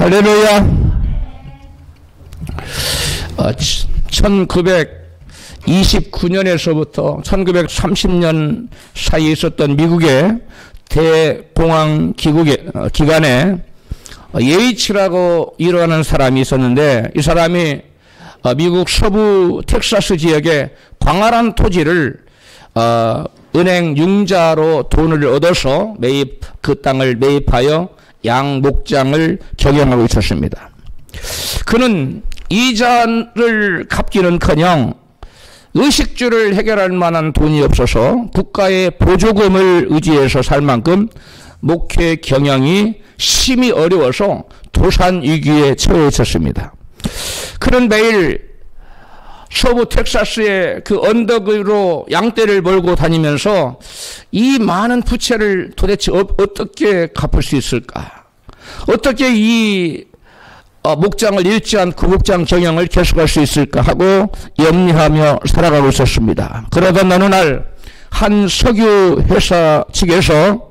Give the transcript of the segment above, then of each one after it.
할렐루야. 1929년에서부터 1930년 사이에 있었던 미국의 대공황 기간에 예이츠라고 이루어하는 사람이 있었는데, 이 사람이 미국 서부 텍사스 지역의 광활한 토지를 은행 융자로 돈을 얻어서 그 땅을 매입하여 양목장을 경영하고 있었습니다. 그는 이자를 갚기는커녕 의식주를 해결할 만한 돈이 없어서 국가의 보조금을 의지해서 살 만큼 목회 경영이 심히 어려워서 도산 위기에 처해 있었습니다. 그는 매일 서부 텍사스의 그 언덕으로 양떼를 몰고 다니면서 이 많은 부채를 도대체 어떻게 갚을 수 있을까? 어떻게 이 목장을 잃지 않고 목장 경영을 계속할 수 있을까 하고 염려하며 살아가고 있었습니다. 그러던 어느 날 한 석유 회사 측에서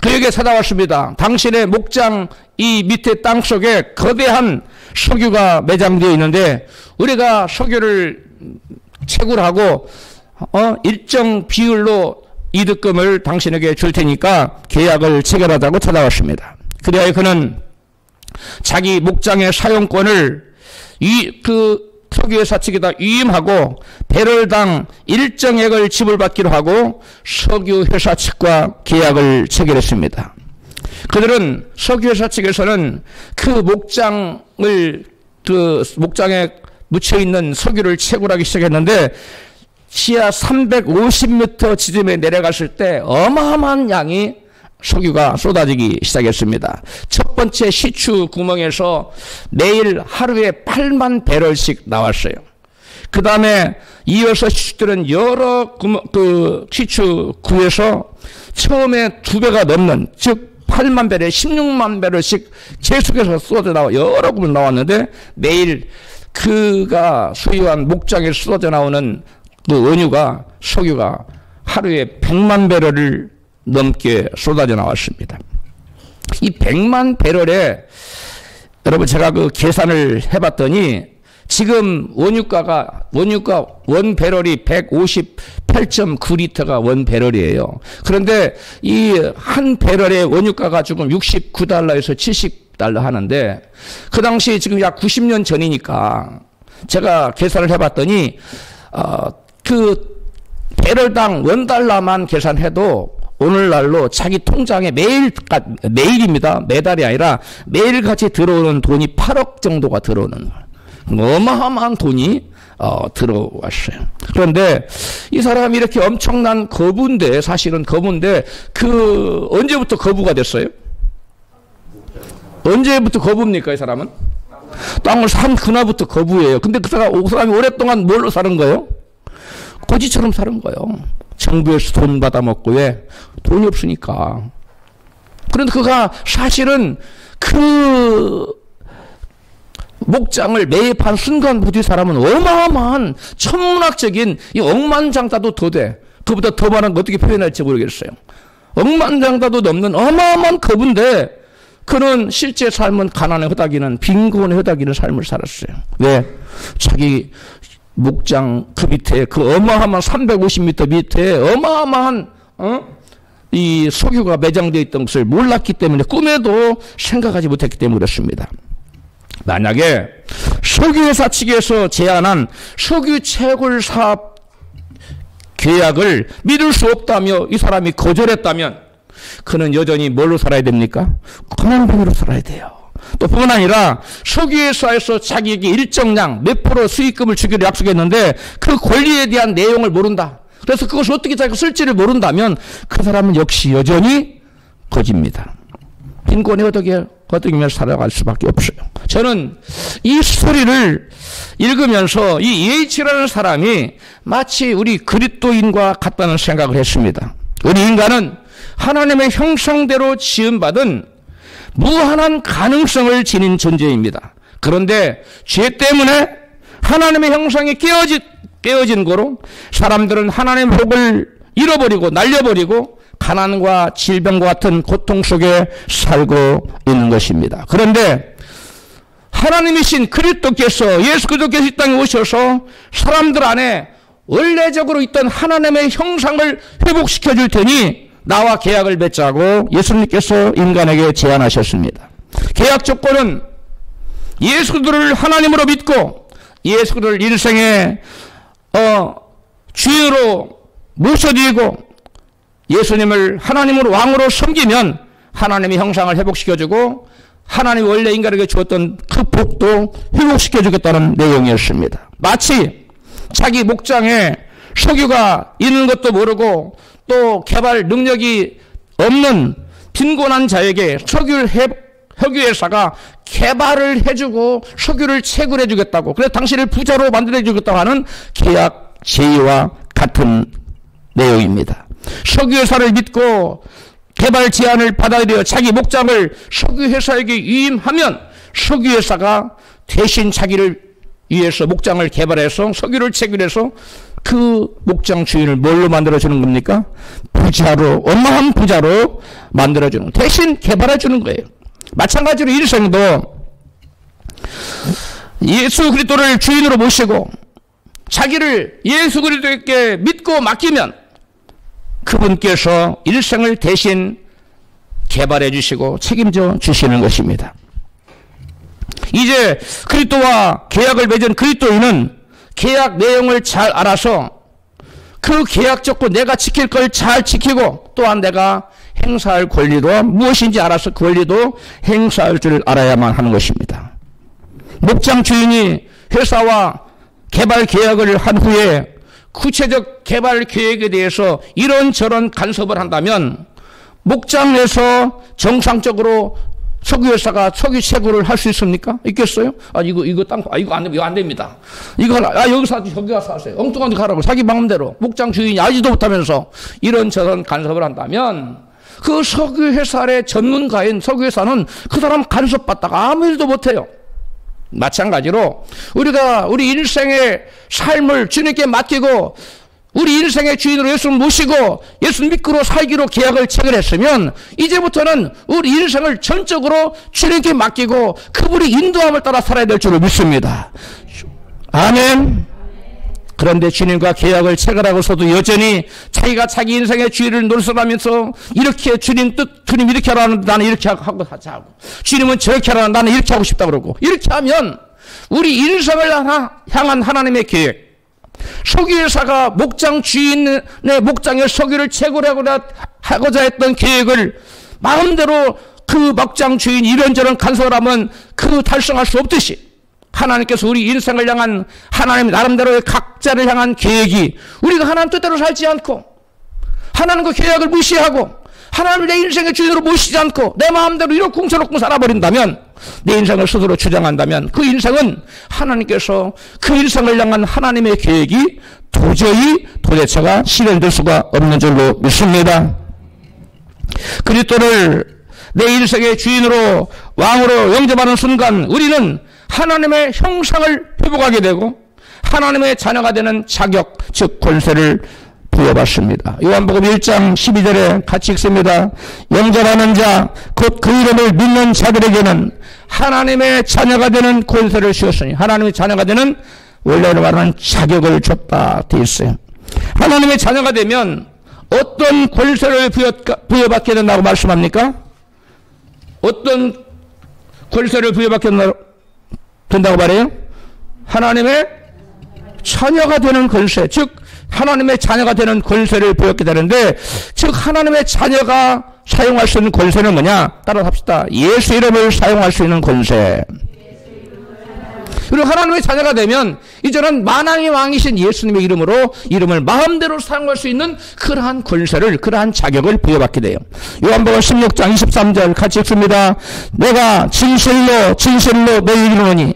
그에게 찾아왔습니다. 당신의 목장 이 밑에 땅 속에 거대한 석유가 매장되어 있는데 우리가 석유를 채굴하고 일정 비율로 이득금을 당신에게 줄 테니까 계약을 체결하자고 찾아왔습니다. 그래야 그는 자기 목장의 사용권을 그 석유회사 측에다 위임하고 배럴당 일정액을 지불받기로 하고 석유회사 측과 계약을 체결했습니다. 그들은 석유회사 측에서는 그 목장에 묻혀있는 석유를 채굴하기 시작했는데 지하 350m 지점에 내려갔을 때 어마어마한 양이 석유가 쏟아지기 시작했습니다. 첫 번째 시추 구멍에서 매일 하루에 8만 배럴씩 나왔어요. 그 다음에 이어서 시추들은 여러 시추 구에서 처음에 2배가 넘는, 즉 8만 배럴, 16만 배럴씩 계속해서 쏟아져 나와 여러 구멍 나왔는데 매일 그가 소유한 목장에 쏟아져 나오는 그 원유가, 석유가 하루에 100만 배럴을 넘게 쏟아져 나왔습니다. 이 100만 배럴에 여러분 제가 그 계산을 해봤더니 지금 원유가 원 배럴이 158.9리터가 원 배럴이에요. 그런데 이 한 배럴의 원유가가 지금 69달러에서 70달러 하는데 그 당시 지금 약 90년 전이니까 제가 계산을 해봤더니 그 배럴당 $1만 계산해도 오늘날로 자기 통장에 매일입니다. 매달이 아니라 매일같이 들어오는 돈이 8억 정도가 들어오는 어마어마한 돈이 들어왔어요. 그런데 이 사람이 이렇게 엄청난 거부인데, 사실은 거부인데 그 언제부터 거부가 됐어요? 언제부터 거부입니까? 이 사람은 땅을 산 그날부터 거부예요. 근데 그 사람이 오랫동안 뭘로 사는 거예요? 고지처럼 사는 거예요. 정부에서 돈 받아먹고. 왜? 돈이 없으니까. 그런데 그가 사실은 그 목장을 매입한 순간부터 이 사람은 어마어마한 천문학적인 이 억만장자도 더 돼. 그보다 더 많은 거 어떻게 표현할지 모르겠어요. 억만장자도 넘는 어마어마한 거부인데 그는 실제 삶은 가난에 허덕이는, 빈곤에 허덕이는 삶을 살았어요. 왜? 자기 목장 그 밑에 그 어마어마한 350m 밑에 어마어마한 이 석유가 매장되어 있던 것을 몰랐기 때문에, 꿈에도 생각하지 못했기 때문에 그렇습니다. 만약에 석유회사 측에서 제안한 석유 채굴 사업 계약을 믿을 수 없다며 이 사람이 거절했다면 그는 여전히 뭘로 살아야 됩니까? 가난뱅이로 살아야 돼요. 또 뿐만 아니라 석유회사에서 자기에게 일정량 몇 프로 수익금을 주기로 약속했는데 그 권리에 대한 내용을 모른다. 그래서 그것을 어떻게 자기가 쓸지를 모른다면 그 사람은 역시 여전히 거지입니다. 빈곤에 허덕이며 살아갈 수밖에 없어요. 저는 이 스토리를 읽으면서 이 예이츠라는 사람이 마치 우리 그리스도인과 같다는 생각을 했습니다. 우리 인간은 하나님의 형상대로 지음받은 무한한 가능성을 지닌 존재입니다. 그런데 죄 때문에 하나님의 형상이 깨어진 거로 사람들은 하나님의 복을 잃어버리고 날려버리고 가난과 질병과 같은 고통 속에 살고 있는 것입니다. 그런데 하나님이신 그리스도께서, 예수 그리스도께서 이 땅에 오셔서 사람들 안에 원래적으로 있던 하나님의 형상을 회복시켜 줄 테니 나와 계약을 맺자고 예수님께서 인간에게 제안하셨습니다. 계약 조건은 예수 그리스도를 하나님으로 믿고 예수 그리스도를 인생의 주인으로 모셔드리고 예수님을 하나님으로 왕으로 섬기면 하나님의 형상을 회복시켜주고 하나님이 원래 인간에게 주었던 그 복도 회복시켜주겠다는 내용이었습니다. 마치 자기 목장에 석유가 있는 것도 모르고 또 개발 능력이 없는 빈곤한 자에게 석유회사가 개발을 해주고 석유를 채굴해주겠다고, 그래서 당신을 부자로 만들어주겠다고 하는 계약 제의와 같은 내용입니다. 석유회사를 믿고 개발 제안을 받아들여 자기 목장을 석유회사에게 위임하면 석유회사가 대신 자기를 위해서 목장을 개발해서 석유를 채굴해서 그 목장 주인을 뭘로 만들어주는 겁니까? 부자로, 어마한 부자로 만들어주는, 대신 개발해주는 거예요. 마찬가지로 일생도 예수 그리스도를 주인으로 모시고 자기를 예수 그리스도께 믿고 맡기면 그분께서 일생을 대신 개발해 주시고 책임져 주시는 것입니다. 이제 그리스도와 계약을 맺은 그리스도인은 계약 내용을 잘 알아서 그 계약 조건 내가 지킬 걸 잘 지키고 또한 내가 행사할 권리도 무엇인지 알아서 그 권리도 행사할 줄 알아야만 하는 것입니다. 목장 주인이 회사와 개발 계약을 한 후에 구체적 개발 계획에 대해서 이런저런 간섭을 한다면 목장에서 정상적으로 석유회사가 석유 채굴을 할 수 있습니까? 있겠어요? 이거 안 됩니다. 여기서 저기 가서 하세요. 엉뚱한 데 가라고 자기 마음대로 목장 주인이 알지도 못하면서 이런저런 간섭을 한다면 그 석유회사의 전문가인 석유회사는 그 사람 간섭받다가 아무 일도 못해요. 마찬가지로 우리가 우리 인생의 삶을 주님께 맡기고 우리 인생의 주인으로 예수를 모시고 예수 믿고 살기로 계약을 체결했으면 이제부터는 우리 인생을 전적으로 주님께 맡기고 그분이 인도함을 따라 살아야 될 줄을 믿습니다. 아멘. 그런데 주님과 계약을 체결하고서도 여전히 자기가 자기 인생의 주인을 노릇하면서 이렇게 주님 뜻, 주님 이렇게 하라는데 나는 이렇게 하고 하자고, 주님은 저렇게 하라는데 나는 이렇게 하고 싶다 그러고, 이렇게 하면 우리 인생을 향한 하나님의 계획, 석유회사가 목장 주인의 목장에 석유를 채굴하고자 했던 계획을 마음대로 그 목장 주인이 이런저런 간섭을 하면 그 달성할 수 없듯이 하나님께서 우리 인생을 향한 하나님 나름대로의 각자를 향한 계획이 우리가 하나님 뜻대로 살지 않고 하나님과 계약을 무시하고 하나님을 내 인생의 주인으로 모시지 않고 내 마음대로 이렇게 궁서놓고 살아버린다면, 내 인생을 스스로 주장한다면 그 인생은 하나님께서 그 인생을 향한 하나님의 계획이 도대체가 실현될 수가 없는 줄로 믿습니다. 그리스도를 내 인생의 주인으로 왕으로 영접하는 순간 우리는 하나님의 형상을 회복하게 되고 하나님의 자녀가 되는 자격, 즉 권세를 부여받습니다. 요한복음 1장 12절에 같이 읽습니다. 영접하는 자, 곧 그 이름을 믿는 자들에게는 하나님의 자녀가 되는 권세를 주었으니, 하나님의 자녀가 되는 원래로 말하는 자격을 줬다 되어 있어요. 하나님의 자녀가 되면 어떤 권세를 부여받게 된다고 말씀합니까? 어떤 권세를 부여받게 된다고 말해요? 하나님의 자녀가 되는 권세, 즉 하나님의 자녀가 되는 권세를 부여받게 되는데, 즉 하나님의 자녀가 사용할 수 있는 권세는 뭐냐? 따라서 합시다. 예수 이름을 사용할 수 있는 권세. 그리고 하나님의 자녀가 되면 이제는 만왕의 왕이신 예수님의 이름으로 이름을 마음대로 사용할 수 있는 그러한 권세를, 그러한 자격을 부여받게 돼요. 요한복음 16장 23절 같이 읽습니다. 내가 진실로 너희에게 이르노니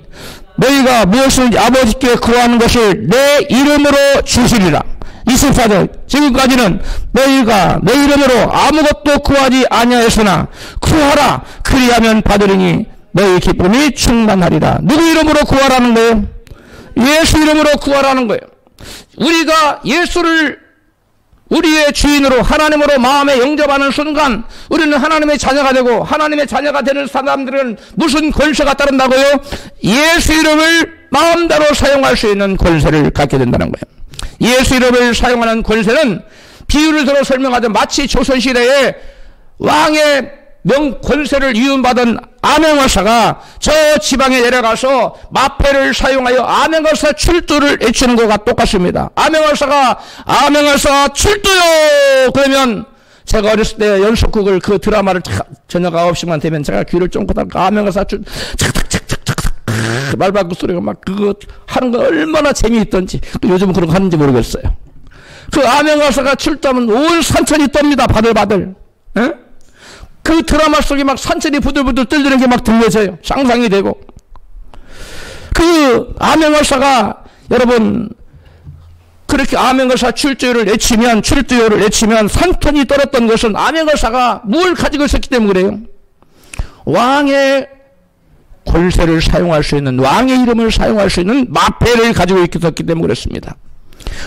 너희가 무엇을 아버지께 구하는 것을 내 이름으로 주시리라. 24절 지금까지는 너희가 내 이름으로 아무것도 구하지 아니하였으나 구하라 그리하면 받으리니 너희 기쁨이 충만하리라. 누구 이름으로 구하라는 거예요? 예수 이름으로 구하라는 거예요. 우리가 예수를 우리의 주인으로 하나님으로 마음에 영접하는 순간 우리는 하나님의 자녀가 되고, 하나님의 자녀가 되는 사람들은 무슨 권세가 따른다고요? 예수 이름을 마음대로 사용할 수 있는 권세를 갖게 된다는 거예요. 예수 이름을 사용하는 권세는 비유를 들어 설명하듯 마치 조선시대에 왕의 권세를 이윤받은 암행어사가 저 지방에 내려가서 마패를 사용하여 암행어사 출두를 외치는 것과 똑같습니다. 암행어사 출두요! 그러면 제가 어렸을 때 연속극을 그 드라마를 저녁 9시만 되면 제가 귀를 쫑긋하고 암행어사 착착착착착 말바꾸 소리가 막 그거 하는 거 얼마나 재미있던지, 또 요즘은 그런 거 하는지 모르겠어요. 그 암행어사가 출두하면 온 산천이 떱니다. 바들바들. 에? 그 드라마 속에 막 산천이 부들부들 떨리는 게 막 들려져요. 상상이 되고. 그 암행어사가 여러분 그렇게 암행어사 출두요를 외치면 산천이 떨었던 것은 암행어사가 뭘 가지고 있었기 때문에 그래요. 왕의 권세를 사용할 수 있는, 왕의 이름을 사용할 수 있는 마패를 가지고 있었기 때문에 그렇습니다.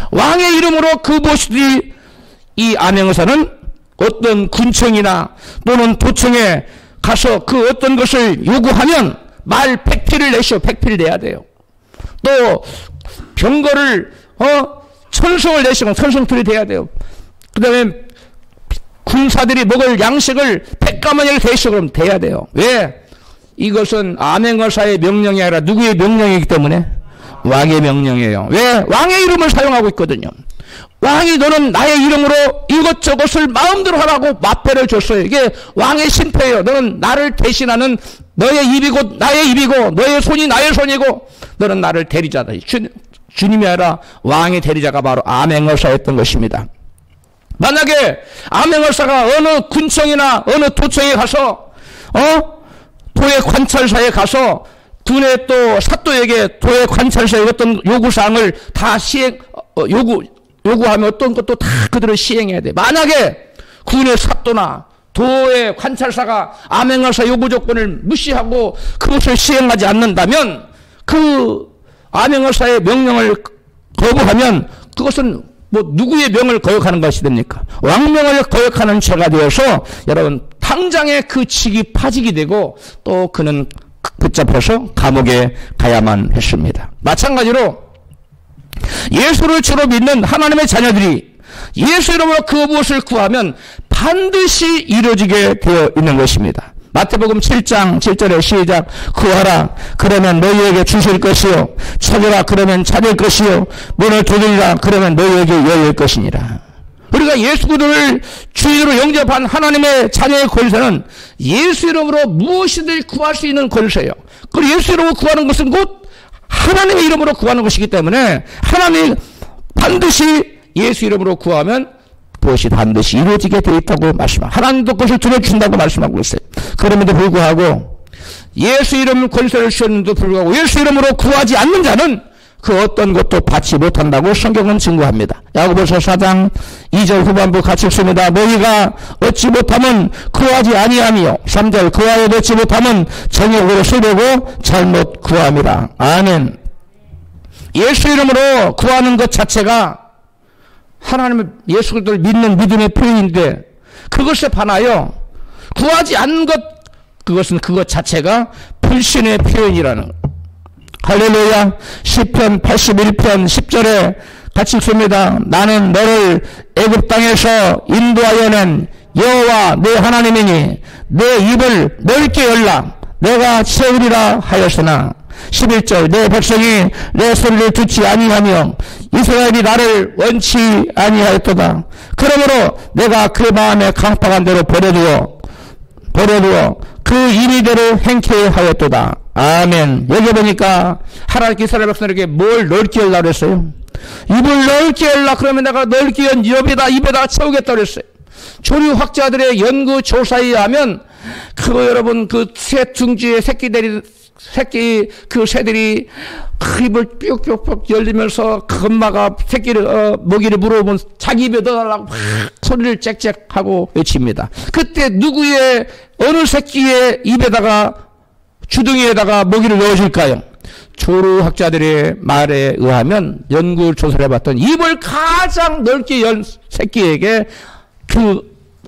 왕의 이름으로 그 무엇이든지 이 암행어사는 어떤 군청이나 또는 도청에 가서 그 어떤 것을 요구하면 말 100피를 내셔. 100피를 내야 돼요. 또 병거를 천성을 내시고 천성틀이 돼야 돼요. 그 다음에 군사들이 먹을 양식을 100가마니를 대시고 그러면 돼야 돼요. 왜? 이것은 암행어사의 명령이 아니라 누구의 명령이기 때문에? 왕의 명령이에요. 왜? 왕의 이름을 사용하고 있거든요. 왕이 너는 나의 이름으로 이것저것을 마음대로 하라고 마패를 줬어요. 이게 왕의 심표예요. 너는 나를 대신하는 너의 입이고 나의 입이고 너의 손이 나의 손이고 너는 나를 대리자다. 주님이 아니라 왕의 대리자가 바로 암행어사였던 것입니다. 만약에 암행어사가 어느 군청이나 어느 도청에 가서 도의 관찰사에 가서 군의 또 사또에게 도의 관찰사의 어떤 요구사항을 다 요구하면 어떤 것도 다 그대로 시행해야 돼. 만약에 군의 사또나 도의 관찰사가 암행어사 요구 조건을 무시하고 그것을 시행하지 않는다면, 그 암행어사의 명령을 거부하면 그것은 뭐 누구의 명을 거역하는 것이 됩니까? 왕명을 거역하는 죄가 되어서 여러분 당장에 그 직이 파직이 되고 또 그는 붙잡혀서 감옥에 가야만 했습니다. 마찬가지로 예수를 주로 믿는 하나님의 자녀들이 예수 이름으로 그 무엇을 구하면 반드시 이루어지게 되어 있는 것입니다. 마태복음 7장 7절에 시작. 구하라 그러면 너희에게 주실 것이요, 찾으라 그러면 찾을 것이요, 문을 두드리라 그러면 너희에게 열릴 것이니라. 우리가 예수 그리스도를 주인으로 영접한 하나님의 자녀의 권세는 예수 이름으로 무엇이든 구할 수 있는 권세예요. 그리고 예수 이름으로 구하는 것은 곧 하나님의 이름으로 구하는 것이기 때문에 하나님이 반드시 예수 이름으로 구하면 그것이 반드시 이루어지게 되어 있다고 말씀하고, 하나님도 그것을 들어준다고 말씀하고 있어요. 그럼에도 불구하고 예수 이름 권세를 주셨는데도 불구하고 예수 이름으로 구하지 않는 자는 그 어떤 것도 받지 못한다고 성경은 증거합니다. 야고보서 4장 2절 후반부 같이 읽습니다. 너희가 얻지 못하면 구하지 아니하며 3절 구하여 얻지 못하면 정욕으로 쓰려고 잘못 구함이라. 아멘. 예수 이름으로 구하는 것 자체가 하나님의 예수 그리스도를 믿는 믿음의 표현인데, 그것에 반하여 구하지 않는 것, 그것은 그것 자체가 불신의 표현이라는 것. 할렐루야. 시편 81편 10절에 같이 읽습니다. 나는 너를 애굽 땅에서 인도하여 낸 여호와 내 하나님이니 내 입을 넓게 열라 내가 채우리라 하였으나 11절 내 백성이 내 소리를 듣지 아니하며 이스라엘이 나를 원치 아니하였도다. 그러므로 내가 그 마음에 강팍한 대로 버려두어 그 인의대로 행케 하였도다. 아멘. 여기 보니까 하나님께 이스라엘 백성에게 뭘 넓게 열라 그랬어요? 입을 넓게 열라. 그러면 내가 넓게 연 입에다 채우겠다 그랬어요. 조류 학자들의 연구 조사에 의하면 그거 여러분 그 새 둥지의 새끼 그 새들이 입을 뿅뿅뿅 열리면서 그 엄마가 먹이를 물어보면 자기 입에 넣어달라고 막 소리를 짹짹하고 외칩니다. 그때 누구의 어느 새끼의 입에다가 주둥이에다가 먹이를 넣어줄까요? 조류학자들의 말에 의하면 연구 조사를 해봤던 입을 가장 넓게 연 새끼에게 그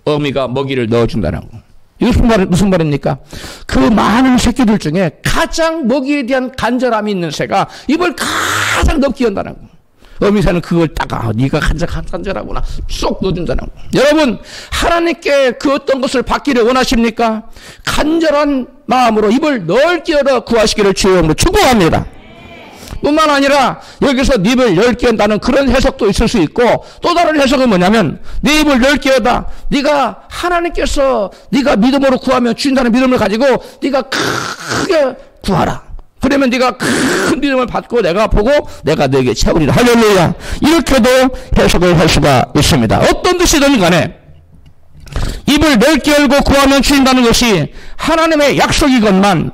어미가 먹이를 넣어준다는 거. 이거 무슨 말입니까? 그 많은 새끼들 중에 가장 먹이에 대한 간절함이 있는 새가 입을 가장 넓게 연다는 거. 어미새는 그걸 따가 네가 간절하구나 쏙 넣어준다는 거. 여러분, 하나님께 그 어떤 것을 받기를 원하십니까? 간절한 마음으로 입을 넓게 열어 구하시기를 주의 이름으로 축복합니다. 뿐만 아니라 여기서 네 입을 넓게 연다는 그런 해석도 있을 수 있고, 또 다른 해석은 뭐냐면 네 입을 넓게 여다 네가 하나님께서 네가 믿음으로 구하면 주신다는 믿음을 가지고 네가 크게 구하라. 그러면 네가 큰 믿음을 받고 내가 보고 내가 너에게 채우리라. 할렐루야. 이렇게도 해석을 할 수가 있습니다. 어떤 뜻이든 간에 입을 넓게 열고 구하면 주신다는 것이 하나님의 약속이었건만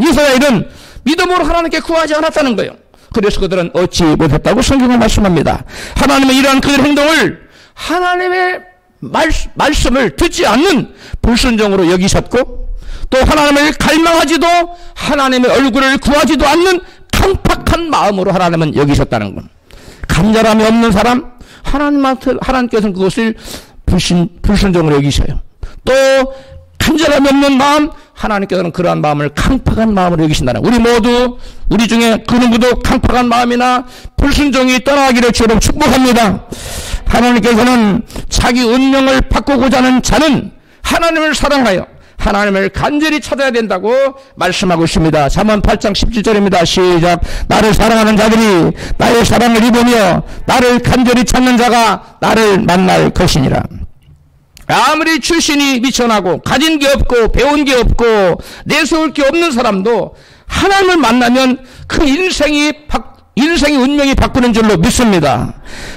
이스라엘은 믿음으로 하나님께 구하지 않았다는 거예요. 그래서 그들은 얻지 못했다고 성경은 말씀합니다. 하나님의 이러한 그들의 행동을 하나님의 말씀을 듣지 않는 불순종으로 여기셨고, 또 하나님을 갈망하지도 하나님의 얼굴을 구하지도 않는 강팍한 마음으로 하나님은 여기셨다는 것. 간절함이 없는 사람, 하나님께서는 그것을 불순종으로 여기셔요. 또 간절함이 없는 마음, 하나님께서는 그러한 마음을 강팍한 마음으로 여기신다는. 우리 모두, 우리 중에 그 누구도 강팍한 마음이나 불순종이 떠나기를 주로 축복합니다. 하나님께서는 자기 운명을 바꾸고자 하는 자는 하나님을 사랑하여 하나님을 간절히 찾아야 된다고 말씀하고 있습니다. 잠언 8장 17절입니다. 시작. 나를 사랑하는 자들이 나의 사랑을 입으며 나를 간절히 찾는 자가 나를 만날 것이니라. 아무리 출신이 미천하고 가진 게 없고 배운 게 없고 내세울 게 없는 사람도 하나님을 만나면 그 인생이 운명이 바꾸는 줄로 믿습니다.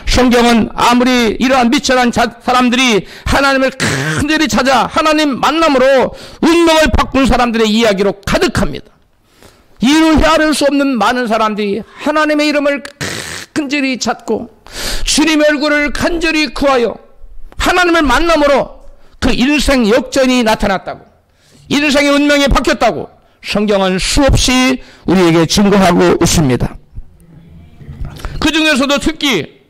성경은 아무리 이러한 미천한 사람들이 하나님을 간절히 찾아 하나님 만남으로 운명을 바꾼 사람들의 이야기로 가득합니다. 이루 헤아릴 수 없는 많은 사람들이 하나님의 이름을 간절히 찾고 주님의 얼굴을 간절히 구하여 하나님을 만남으로 그 인생 역전이 나타났다고, 인생의 운명이 바뀌었다고 성경은 수없이 우리에게 증거하고 있습니다. 그 중에서도 특히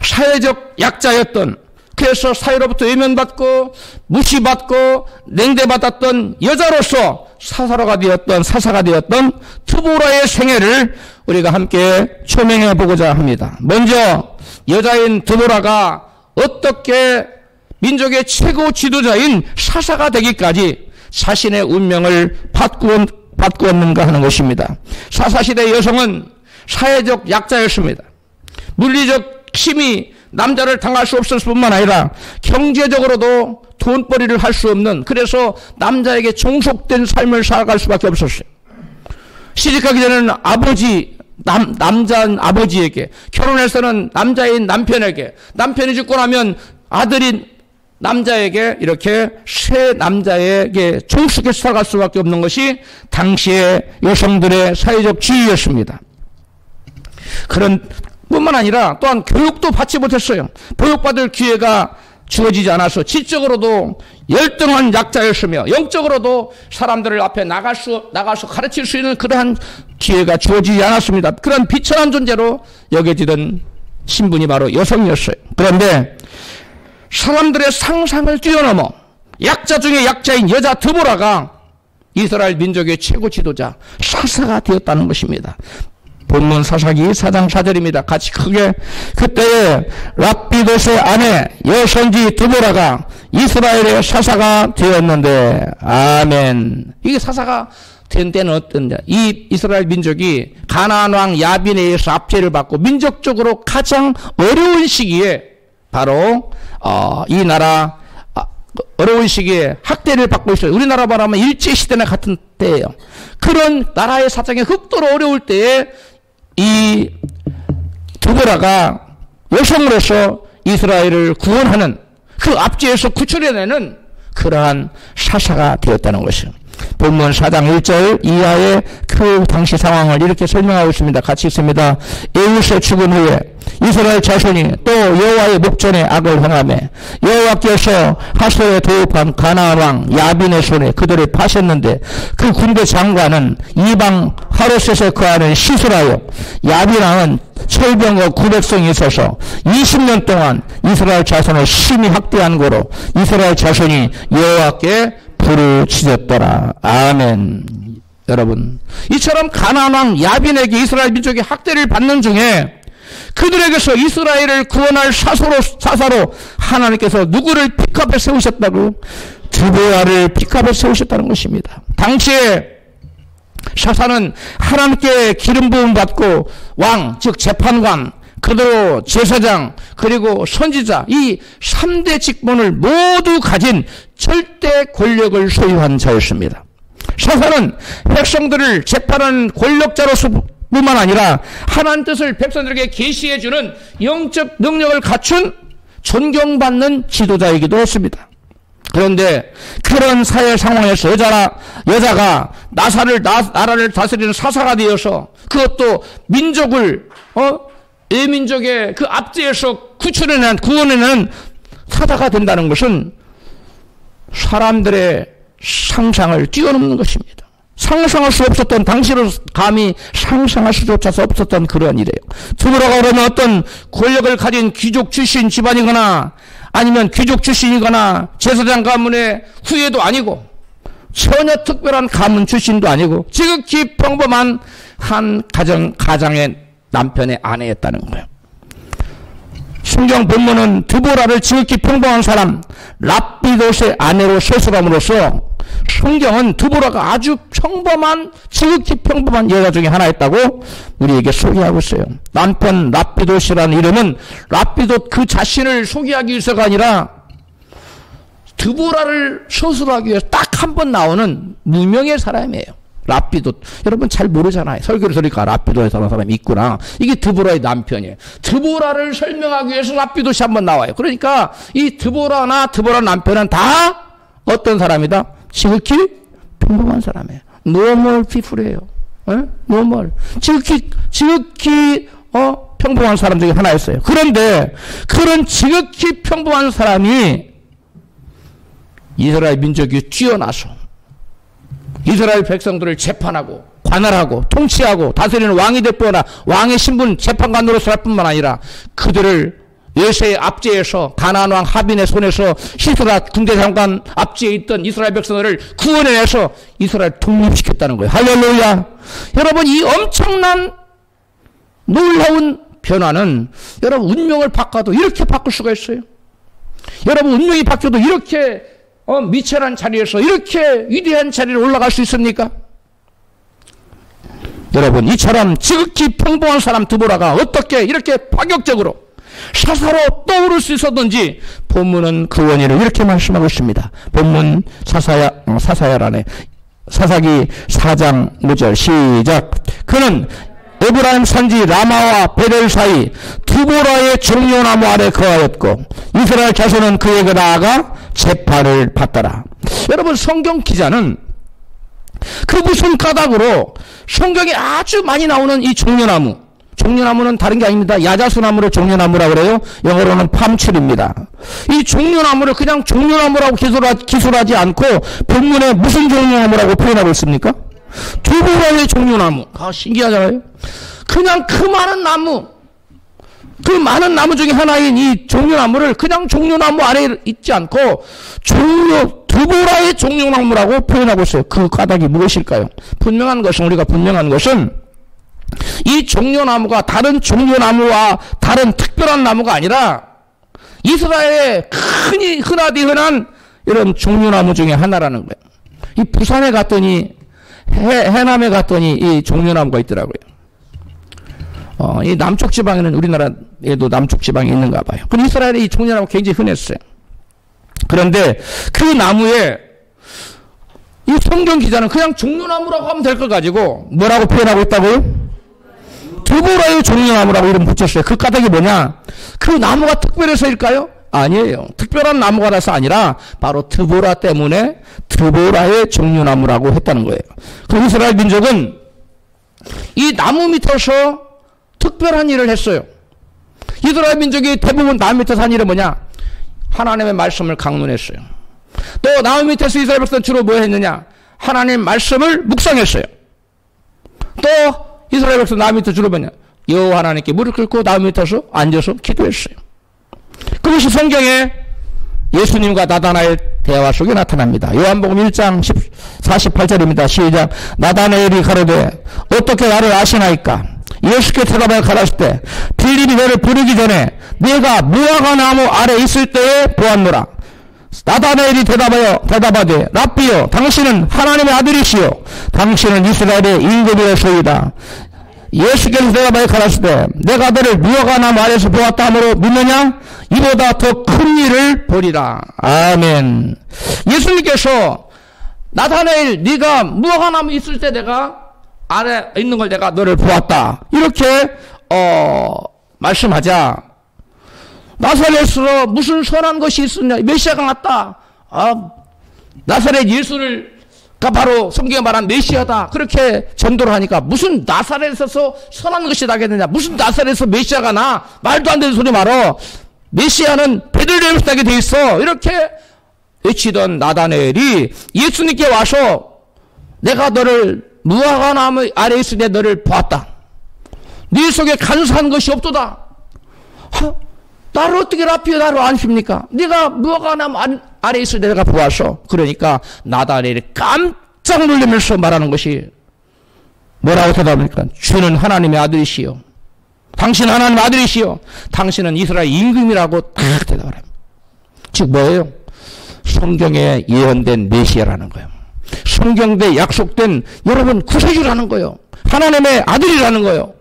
사회적 약자였던, 그래서 사회로부터 외면받고 무시받고 냉대받았던 여자로서 사사가 되었던 드보라의 생애를 우리가 함께 조명해 보고자 합니다. 먼저 여자인 드보라가 어떻게 민족의 최고 지도자인 사사가 되기까지 자신의 운명을 바꾸었는가 하는 것입니다. 사사시대 여성은 사회적 약자였습니다. 물리적 힘이 남자를 당할 수 없을 뿐만 아니라 경제적으로도 돈벌이를 할 수 없는, 그래서 남자에게 종속된 삶을 살아갈 수밖에 없었어요. 시집가기 전에는 남자인 아버지에게, 결혼해서는 남자인 남편에게, 남편이 죽고 나면 아들인 남자에게, 이렇게 새 남자에게 종속해서 살아갈 수밖에 없는 것이 당시의 여성들의 사회적 지위였습니다. 그런 뿐만 아니라 또한 교육도 받지 못했어요. 교육받을 기회가 주어지지 않아서 지적으로도 열등한 약자였으며 영적으로도 사람들을 앞에 나가서 가르칠 수 있는 그러한 기회가 주어지지 않았습니다. 그런 비천한 존재로 여겨지던 신분이 바로 여성이었어요. 그런데 사람들의 상상을 뛰어넘어 약자 중에 약자인 여자 드보라가 이스라엘 민족의 최고 지도자 사사가 되었다는 것입니다. 본문 사사기 4장 4절입니다. 같이 크게. 그때에 랍비봇의 아내 여선지 드보라가 이스라엘의 사사가 되었는데, 아멘. 이게 사사가 된 때는 어떤데, 이 이스라엘 민족이 가나안 왕 야빈에 의해서 압제를 받고 민족적으로 가장 어려운 시기에 바로 이 나라 어려운 시기에 학대를 받고 있어요. 우리나라 말하면 일제시대나 같은 때예요. 그런 나라의 사정이 극도로 어려울 때에 이 드보라가 여성으로서 이스라엘을 구원하는, 그 압제에서 구출해내는 그러한 사사가 되었다는 것이요. 본문 4장 1절 이하의 그 당시 상황을 이렇게 설명하고 있습니다. 같이 있습니다. 에웃의 죽은 후에 이스라엘 자손이 또 여호와의 목전에 악을 행하며 여호와께서 하솔에 도읍한 가나안 왕 야빈의 손에 그들을 파셨는데, 그 군대 장관은 이방 하롯셋에 거하는 시스라요 야빈왕은 철병거 900성이 있어서 20년 동안 이스라엘 자손을 심히 학대한 거로 이스라엘 자손이 여호와께 부르짖었더라. 아멘. 여러분, 이처럼 가나안 야빈에게 이스라엘 민족이 학대를 받는 중에 그들에게서 이스라엘을 구원할 사사로 하나님께서 누구를 픽업에 세우셨다고? 드보라를 픽업에 세우셨다는 것입니다. 당시에 사사는 하나님께 기름 부음 받고 왕, 즉 재판관, 그대로 제사장, 그리고 선지자, 이 3대 직분을 모두 가진 절대 권력을 소유한 자였습니다. 사사는 백성들을 재판하는 권력자로서 뿐만 아니라 하나님 뜻을 백성들에게 계시해 주는 영적 능력을 갖춘 존경받는 지도자이기도 했습니다. 그런데 그런 사회 상황에서 여자가 나라를 다스리는 사사가 되어서 그것도 민족을 예민족의 그 압제에서 구원해낸 사사가 된다는 것은 사람들의 상상을 뛰어넘는 것입니다. 상상할 수 없었던, 당시로 감히 상상할 수조차 없었던 그러한 일이에요. 드보라가 그러면 어떤 권력을 가진 귀족 출신 집안이거나 아니면 귀족 출신이거나 제사장 가문의 후예도 아니고 전혀 특별한 가문 출신도 아니고 지극히 평범한 한 가장의 남편의 아내였다는 거예요. 성경 본문은 드보라를 지극히 평범한 사람 랍비돗의 아내로 서술함으로써 성경은 드보라가 아주 평범한, 지극히 평범한 여자 중에 하나였다고 우리에게 소개하고 있어요. 남편 랍비돗이라는 이름은 랍비돗 그 자신을 소개하기 위해서가 아니라 드보라를 서술하기 위해서 딱 한 번 나오는 무명의 사람이에요. 랍비돗. 여러분 잘 모르잖아요. 설교를 들으니까 랍비돗에 사는 사람이 있구나. 이게 드보라의 남편이에요. 드보라를 설명하기 위해서 랍비돗이 한 번 나와요. 그러니까 이 드보라 남편은 다 어떤 사람이다? 지극히 평범한 사람이에요. normal people이에요. normal. 지극히 평범한 사람 중에 하나였어요. 그런데 그런 지극히 평범한 사람이 이스라엘 민족이 뛰어나서 이스라엘 백성들을 재판하고 관할하고 통치하고 다스리는 왕이 됐거나 왕의 신분 재판관으로서 할 뿐만 아니라 그들을 여세의 압제에서 가나안 왕 하빈의 손에서 시스라 군대장관 압제에 있던 이스라엘 백성들을 구원해내서 이스라엘 독립시켰다는 거예요. 할렐루야. 여러분, 이 엄청난 놀라운 변화는 여러분 운명을 바꿔도 이렇게 바꿀 수가 있어요. 여러분 운명이 바뀌어도 이렇게 미천한 자리에서 이렇게 위대한 자리로 올라갈 수 있습니까? 여러분, 이처럼 지극히 평범한 사람 드보라가 어떻게 이렇게 파격적으로 사사로 떠오를 수 있었던지 본문은 그 원인을 이렇게 말씀하고 있습니다. 본문 사사야라네. 사사기 4장 5절 시작. 그는 에브라임 산지 라마와 베델 사이 드보라의 종려나무 아래 거하였고 이스라엘 자손은 그에게 나아가 재판을 받더라. 여러분, 성경 기자는 그 무슨 까닭으로 성경에 아주 많이 나오는 이 종려나무는 다른 게 아닙니다. 야자수나무를 종려나무라고 그래요. 영어로는 팜출입니다. 이 종려나무를 그냥 종려나무라고 기술하지 않고 본문에 무슨 종려나무라고 표현하고 있습니까? 드보라의 종려나무. 신기하잖아요. 그냥 그 많은 나무 중에 하나인 이 종려나무를 그냥 종려나무 아래에 있지 않고 드보라의 종려나무라고 표현하고 있어요. 그 까닭이 무엇일까요? 우리가 분명한 것은 이 종려나무가 다른 종려나무와 다른 특별한 나무가 아니라 이스라엘에 흔한 이런 종려나무 중에 하나라는 거예요. 이 부산에 갔더니 해남에 갔더니 이 종려나무가 있더라고요. 이 남쪽 지방에는 우리나라에도 남쪽 지방에 있는가 봐요. 근데 이스라엘에 이 종려나무가 굉장히 흔했어요. 그런데 그 나무에 이 성경 기자는 그냥 종려나무라고 하면 될 것 가지고 뭐라고 표현하고 있다고요? 드보라의 종려나무라고 이름 붙였어요. 그 까닭이 뭐냐? 그 나무가 특별해서일까요? 아니에요. 특별한 나무가라서 아니라 바로 드보라 때문에 드보라의 종려나무라고 했다는 거예요. 그 이스라엘 민족은 이 나무 밑에서 특별한 일을 했어요. 이스라엘 민족이 대부분 나무 밑에서 한 일은 뭐냐? 하나님의 말씀을 강론했어요. 또 나무 밑에서 이스라엘 백성은 주로 뭐 했느냐? 하나님의 말씀을 묵상했어요. 또 이스라엘 백성 나무 밑에 주로 보냐 여호와 하나님께 무릎 꿇고 나무 밑에서 앉아서 기도했어요. 그것이 성경에 예수님과 나다나엘 대화 속에 나타납니다. 요한복음 1장 48절입니다. 시작. 나다나엘이 가로되 어떻게 나를 아시나이까? 예수께 대답하여 가라사대 빌립이 너를 부르기 전에 네가 무화과 나무 아래 있을 때에 보았노라. 나다나엘이 대답하되 랍비여 당신은 하나님의 아들이시요 당신은 이스라엘의 임금이로소이다. 예수께서 대답하여 가라사대 내가 너를 무화과 나무 아래에서 보았다 하므로 믿느냐? 이보다 더 큰 일을 보리라. 아멘. 예수님께서 나다나엘 네가 무화과 나무 있을 때 내가 아래 있는 걸 내가 너를 보았다 이렇게 말씀하자 나사렛으로 무슨 선한 것이 있었냐? 메시아가 왔다. 나사렛 예수가 바로 성경에 말한 메시아다. 그렇게 전도를 하니까 무슨 나사렛에서 선한 것이 나겠느냐? 무슨 나사렛에서 메시아가 나? 말도 안 되는 소리 말어. 메시아는 베들레헴에서 나게 돼 있어. 이렇게 외치던 나다나엘이 예수님께 와서 내가 너를 무화과 나무 아래에 있을 때 너를 보았다. 네 속에 간사한 것이 없도다. 나를 어떻게 랍비여 나를 아십니까? 네가 무화과 나무 아래에 있을 때 내가 보았어. 그러니까 나다나엘이 깜짝 놀라면서 말하는 것이 뭐라고 대답합니까? 주는 하나님의 아들이시요 당신은 하나님의 아들이시요 당신은 이스라엘 임금이라고 딱 대답을 합니다. 즉 뭐예요? 성경에 예언된 메시아라는 거예요. 성경에 약속된 여러분 구세주라는 거예요. 하나님의 아들이라는 거예요.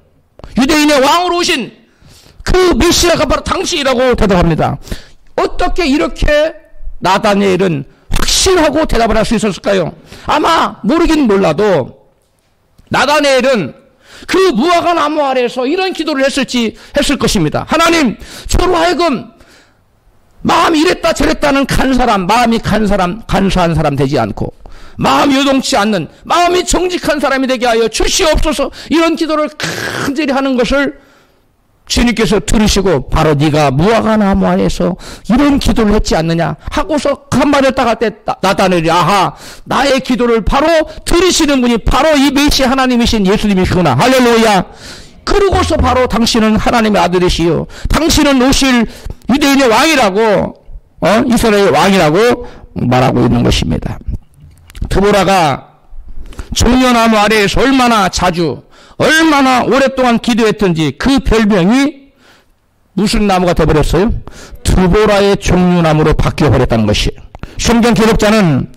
유대인의 왕으로 오신 그 메시아가 바로 당신이라고 대답합니다. 어떻게 이렇게 나다니엘은 확신하고 대답을 할 수 있었을까요? 아마 모르긴 몰라도 나다니엘은 그 무화과 나무 아래에서 이런 기도를 했을 것입니다. 하나님, 저로 하여금 마음이 이랬다 저랬다는 마음이 간사한 사람 되지 않고 마음이 요동치 않는 마음이 정직한 사람이 되게 하여 주시옵소서. 이런 기도를 간절히 하는 것을 주님께서 들으시고 바로 네가 무화과 나무 아래에서 이런 기도를 했지 않느냐 하고서 한마디를 딱 할 때 나다나엘이 아하 나의 기도를 바로 들으시는 분이 바로 이 메시아 하나님이신 예수님이시구나. 할렐루야. 그러고서 바로 당신은 하나님의 아들이시요 당신은 오실 유대인의 왕이라고 이스라엘의 왕이라고 말하고 있는 것입니다. 드보라가 종려나무 아래에서 얼마나 자주 얼마나 오랫동안 기도했던지 그 별명이 무슨 나무가 되어버렸어요? 드보라의 종려나무로 바뀌어버렸다는 것이에요. 성경 기록자는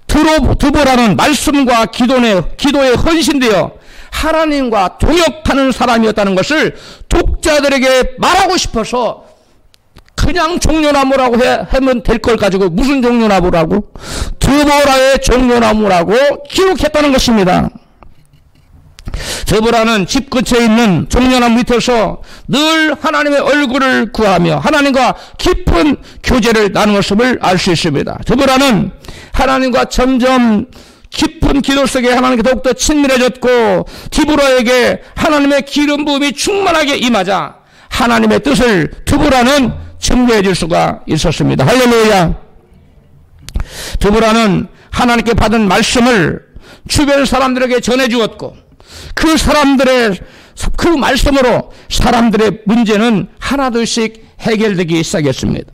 드보라는 말씀과 기도에 헌신되어 하나님과 동역하는 사람이었다는 것을 독자들에게 말하고 싶어서 그냥 종려나무라고 하면 될 걸 가지고 무슨 종려나무라고? 드보라의 종려나무라고 기록했다는 것입니다. 드보라는 집 근처에 있는 종려나무 밑에서 늘 하나님의 얼굴을 구하며 하나님과 깊은 교제를 나누었음을 알 수 있습니다. 드보라는 하나님과 점점 깊은 기도 속에 하나님께 더욱더 친밀해졌고 드보라에게 하나님의 기름 부음이 충만하게 임하자 하나님의 뜻을 드보라는 증거해 줄 수가 있었습니다. 할렐루야. 드보라는 하나님께 받은 말씀을 주변 사람들에게 전해 주었고 그 말씀으로 사람들의 문제는 하나둘씩 해결되기 시작했습니다.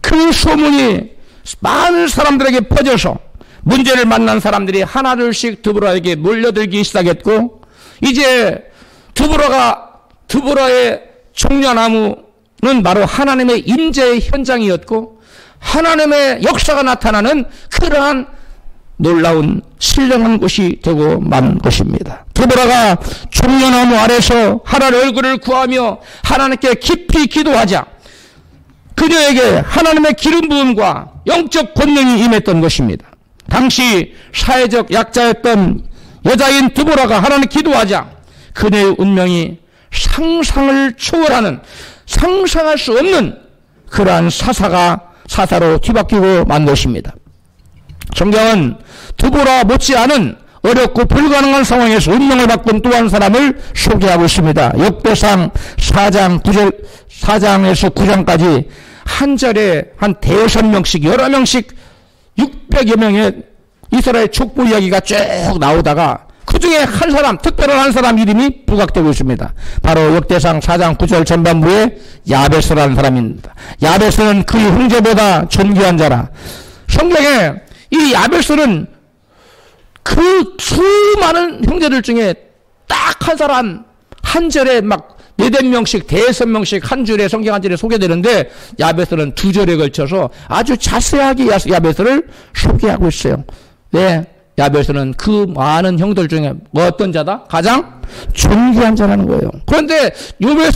그 소문이 많은 사람들에게 퍼져서 문제를 만난 사람들이 하나둘씩 드보라에게 몰려들기 시작했고 이제 드보라의 종려나무는 바로 하나님의 임재의 현장이었고 하나님의 역사가 나타나는 그러한 놀라운 신령한 곳이 되고 만 것입니다. 드보라가 종려나무 아래서 하나님의 얼굴을 구하며 하나님께 깊이 기도하자 그녀에게 하나님의 기름 부음과 영적 권능이 임했던 것입니다. 당시 사회적 약자였던 여자인 드보라가 하나님 기도하자 그녀의 운명이 상상을 초월하는 상상할 수 없는 그러한 사사로 뒤바뀌고 만 것입니다. 성경은 드보라 못지않은 어렵고 불가능한 상황에서 운명을 바꾼 또 한 사람을 소개하고 있습니다. 역대상 4장에서 9장까지 한 절에 한 대여섯 명씩 여러 명씩 600여 명의 이스라엘 족보 이야기가 쭉 나오다가 그 중에 한 사람, 특별한 한 사람 이름이 부각되고 있습니다. 바로 역대상 4장 9절 전반부에 야베스라는 사람입니다. 야베스는 그의 형제보다 존귀한 자라. 성경에 이 야베스는 그 수많은 형제들 중에 딱 한 사람, 한 절에 막 4-5명씩, 5-6명씩 한 줄에 성경 한 줄에 소개되는데 야베스는 2절에 걸쳐서 아주 자세하게 야베스를 소개하고 있어요. 네, 야베스는 그 많은 형들 중에 어떤 자다? 가장 존귀한 자라는 거예요. 그런데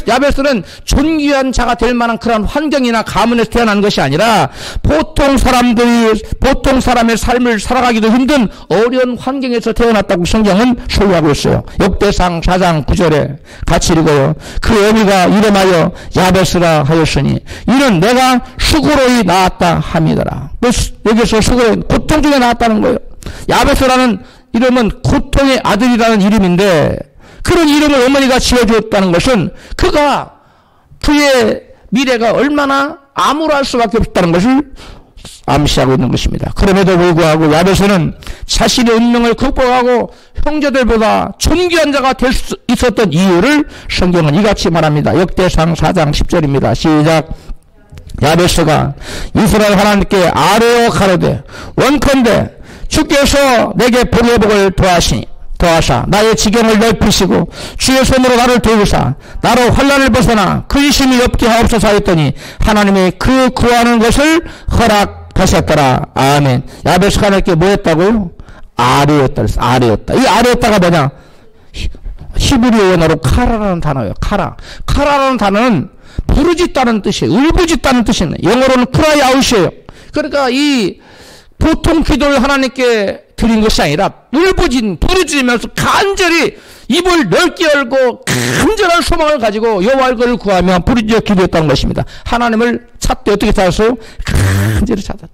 야베스는 존귀한 자가 될 만한 그런 환경이나 가문에서 태어난 것이 아니라 보통 사람의 삶을 살아가기도 힘든 어려운 환경에서 태어났다고 성경은 소개하고 있어요. 역대상 4장 9절에 같이 읽어요. 그 어미가 이름하여 야베스라 하였으니 이는 내가 수고로이 낳았다 함이더라. 여기서 수고로이 고통 중에 낳았다는 거예요. 야베스라는 이름은 고통의 아들이라는 이름인데 그런 이름을 어머니가 지어주었다는 것은 그의 미래가 얼마나 암울할 수밖에 없다는 것을 암시하고 있는 것입니다. 그럼에도 불구하고 야베스는 자신의 운명을 극복하고 형제들보다 존귀한 자가 될 수 있었던 이유를 성경은 이같이 말합니다. 역대상 4장 10절입니다. 시작. 야베스가 이스라엘 하나님께 아뢰어 가로되 원컨대 주께서 내게 복의 복을 더하사 나의 지경을 넓히시고 주의 손으로 나를 도우사 나로 환난을 벗어나 근심이 없게 하옵소서 하였더니 하나님이 그 구하는 것을 허락하셨더라. 아멘. 야베스가 하나님께 뭐 했다고요? 아뢰었다. 아뢰었다. 이 아뢰었다가 뭐냐? 히브리 언어로 카라라는 단어예요. 카라라는 단어는 부르짖다는 뜻이에요. 울부짖다는 뜻이에요. 영어로는 cry out이에요. 그러니까 이 보통 기도를 하나님께 드린 것이 아니라 부르짖으면서 간절히 입을 넓게 열고 간절한 소망을 가지고 여호와의 것을 구하며 부르짖어 기도했다는 것입니다. 하나님을 찾되 어떻게 찾았어요? 간절히 찾았다.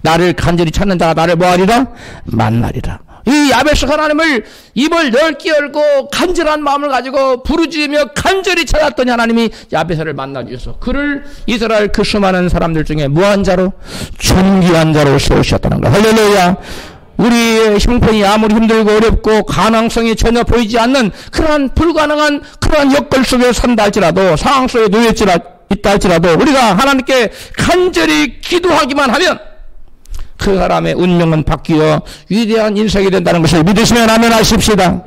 나를 간절히 찾는 자가 나를 뭐하리라? 만나리라. 이 야베스가 하나님을 입을 넓게 열고 간절한 마음을 가지고 부르짖으며 간절히 찾았더니 하나님이 야베스를 만나주셔서 그를 이스라엘 그 수많은 사람들 중에 무한 자로 존귀한 자로 세우셨다는 거. 할렐루야. 우리의 형편이 아무리 힘들고 어렵고 가능성이 전혀 보이지 않는 그러한 불가능한 그러한 여건 속에 산다 할지라도 상황 속에 놓여 있다 할지라도 우리가 하나님께 간절히 기도하기만 하면 그 사람의 운명은 바뀌어 위대한 인생이 된다는 것을 믿으시면 아멘 하십시다.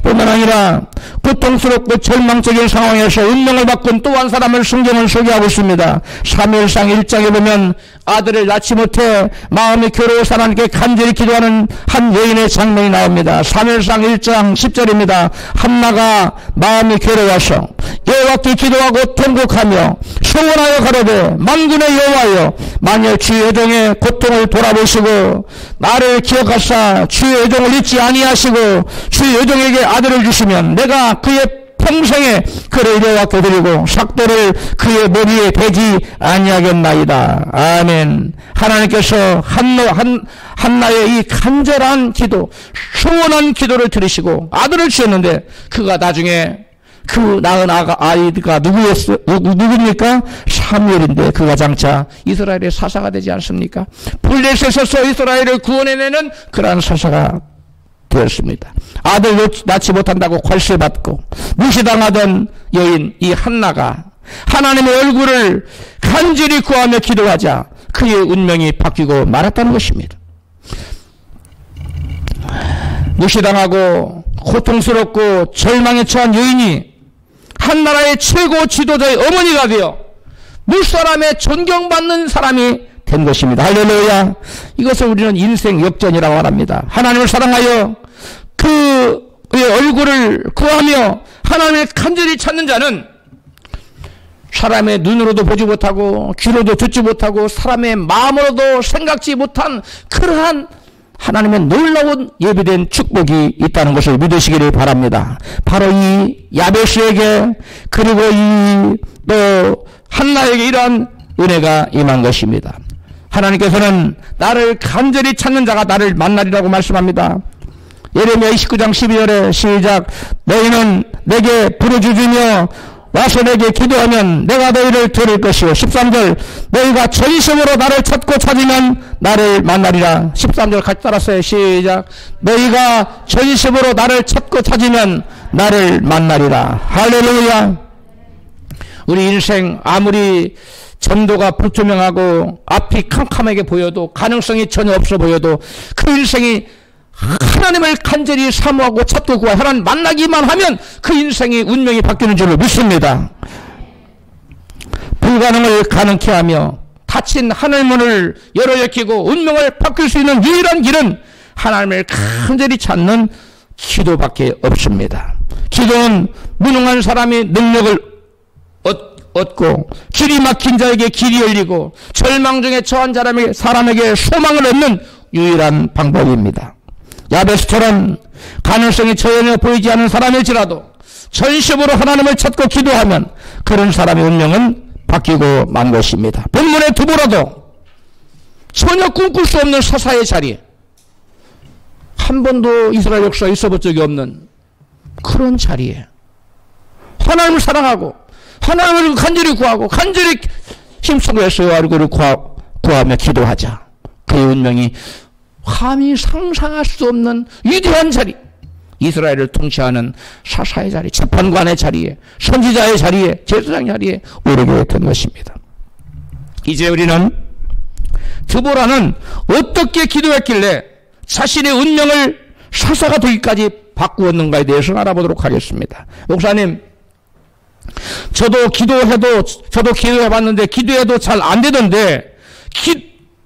뿐만 아니라 고통스럽고 절망적인 상황에서 운명을 바꾼 또 한 사람을 성경은 소개하고 있습니다. 사무엘상 1장에 보면 아들을 낳지 못해 마음이 괴로워서 하나님께 간절히 기도하는 한 여인의 장면이 나옵니다. 사무엘상 1장 10절입니다. 한나가 마음이 괴로워서 여호와께 기도하고 통곡하며 소원하여 가로되 만군의 여호와여 만일 주의 여종의 고통을 돌아보시고 나를 기억하사 주의 여종을 잊지 아니하시고 주의 여종에게 아들을 주시면 내가 그의 평생에 그를 여호와께 드리고 삭도를 그의 머리에 대지 아니하겠나이다. 아멘. 하나님께서 한나의 이 간절한 기도, 소원한 기도를 들으시고 아들을 주셨는데 그가 나중에 그 낳은 아이가 누굽니까? 사무엘인데 그가 장차 이스라엘의 사사가 되지 않습니까? 블레셋에서 이스라엘을 구원해내는 그러한 사사가 되었습니다. 아들 낳지 못한다고 괄세받고 무시당하던 여인 이 한나가 하나님의 얼굴을 간절히 구하며 기도하자 그의 운명이 바뀌고 말았다는 것입니다. 무시당하고 고통스럽고 절망에 처한 여인이 한 나라의 최고 지도자의 어머니가 되어 물사람의 존경받는 사람이 된 것입니다. 할렐루야. 이것을 우리는 인생 역전이라고 말합니다. 하나님을 사랑하여 그의 얼굴을 구하며 하나님을 간절히 찾는 자는 사람의 눈으로도 보지 못하고 귀로도 듣지 못하고 사람의 마음으로도 생각지 못한 그러한 하나님의 놀라운 예비된 축복이 있다는 것을 믿으시기를 바랍니다. 바로 이 야베스에게 그리고 이 또 한나에게 이러한 은혜가 임한 것입니다. 하나님께서는 나를 간절히 찾는 자가 나를 만나리라고 말씀합니다. 예레미야 29장 12절에 시작. 너희는 내게 부르짖으며 와서 내게 기도하면 내가 너희를 들을 것이요. 13절 너희가 전심으로 나를 찾고 찾으면 나를 만나리라. 13절 같이 따랐어요. 시작. 너희가 전심으로 나를 찾고 찾으면 나를 만나리라. 할렐루야. 우리 인생 아무리 전도가 불투명하고 앞이 캄캄하게 보여도 가능성이 전혀 없어 보여도 그 인생이 하나님을 간절히 사모하고 찾고 구하 하나님 만나기만 하면 그 인생의 운명이 바뀌는 줄로 믿습니다. 불가능을 가능케 하며 닫힌 하늘문을 열어젖히고 운명을 바뀔 수 있는 유일한 길은 하나님을 간절히 찾는 기도밖에 없습니다. 기도는 무능한 사람이 능력을 얻고 길이 막힌 자에게 길이 열리고 절망 중에 처한 사람에게 소망을 얻는 유일한 방법입니다. 야베스처럼 가능성이 전혀 보이지 않는 사람일지라도 전심으로 하나님을 찾고 기도하면 그런 사람의 운명은 바뀌고 만 것입니다. 본문의 두보라도 전혀 꿈꿀 수 없는 사사의 자리에 한 번도 이스라엘 역사에 있어 본 적이 없는 그런 자리에 하나님을 사랑하고 하나님을 간절히 구하고 간절히 힘쓰고해서 얼굴을 구하며 기도하자. 그의 운명이 감히 상상할 수 없는 위대한 자리, 이스라엘을 통치하는 사사의 자리, 재판관의 자리에, 선지자의 자리에, 제사장 자리에 오르게 된 것입니다. 이제 우리는 드보라는 어떻게 기도했길래 자신의 운명을 사사가 되기까지 바꾸었는가에 대해서 알아보도록 하겠습니다. 목사님, 저도 기도해봤는데 기도해도 잘 안 되던데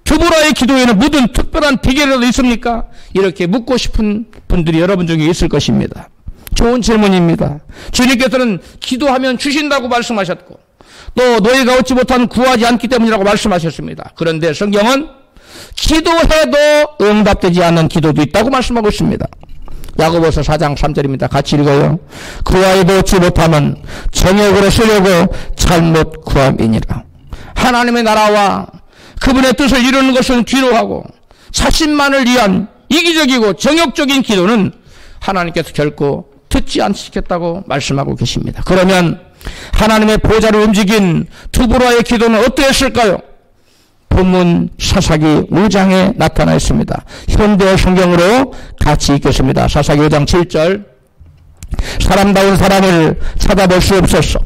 드보라의 기도에는 무슨 특별한 비결이라도 있습니까? 이렇게 묻고 싶은 분들이 여러분 중에 있을 것입니다. 좋은 질문입니다. 주님께서는 기도하면 주신다고 말씀하셨고 또 너희가 얻지 못한 구하지 않기 때문이라고 말씀하셨습니다. 그런데 성경은 기도해도 응답되지 않는 기도도 있다고 말씀하고 있습니다. 야고보서 4장 3절입니다. 같이 읽어요. 구하여도 얻지 못하면 정욕으로 쓰려고 잘못 구함이니라. 하나님의 나라와 그분의 뜻을 이루는 것은 뒤로하고 자신만을 위한 이기적이고 정욕적인 기도는 하나님께서 결코 듣지 않으시겠다고 말씀하고 계십니다. 그러면 하나님의 보좌를 움직인 드보라의 기도는 어떠했을까요? 본문 사사기 5장에 나타나 있습니다. 현대 성경으로 같이 읽겠습니다. 사사기 5장 7절 사람다운 사람을 찾아볼 수 없었어.